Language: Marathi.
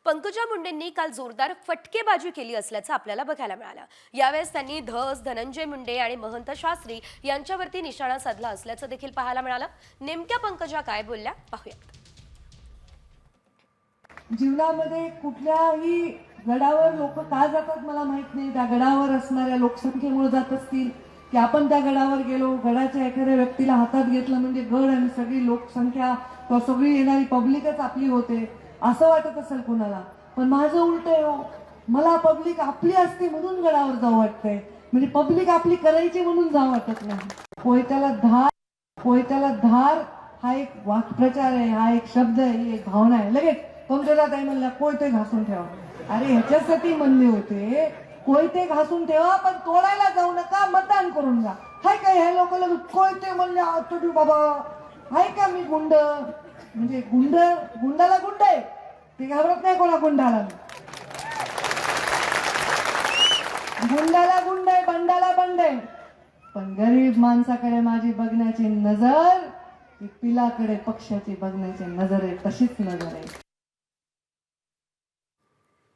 पंकजा मुंडेंनी काल जोरदार फटकेबाजी केली असल्याचं आपल्याला बघायला मिळालं। यावेळेस त्यांनी धस, धनंजय मुंडे आणि महंत शास्त्री यांच्यावरती निशाणा साधला असल्याचं देखील पाहायला मिळालं। नेमक्या पंकजा काय बोलल्या पाहूयात। जीवनामध्ये कुठल्याही गडावर लोक का जातात मला माहित नाही। त्या गडावर असणाऱ्या लोकसंख्येमुळे जात असतील की आपण त्या गडावर गेलो, गडाच्या एखाद्या व्यक्तीला हातात घेतलं म्हणजे गड आणि सगळी लोकसंख्या किंवा सगळी येणारी पब्लिकच आपली होते असं वाटत असेल कुणाला। पण माझं उलट आहे हो, मला पब्लिक आपली असते म्हणून गडावर जाऊ वाटतंय, म्हणजे पब्लिक आपली करायची म्हणून जाऊ वाटत नाही। कोयत्याला धार हा एक वाक्प्रचार आहे, हा एक शब्द आहे, ही एक भावना आहे। लगेच पंकजा ताई म्हणल्या कोयते घासून ठेवा। अरे ह्याच्यासाठी म्हणले होते कोयते घासून ठेवा, पण तोडायला जाऊ नका, मतदान करून जा। हाय काय ह्या लोकांना कोयते म्हणले तुम्ही बाबा, हाय का मी गुंड? म्हणजे गुंडाला गुंड आहे, ते घाबरत नाही कोणा गुंडाला। गुंडाला गुंड आहे, बंडाला बंड आहे, पण गरीब माणसाकडे माझी बघण्याची नजर ती पिलाकडे पक्षाची बघण्याची नजर आहे, तशीच नजर आहे।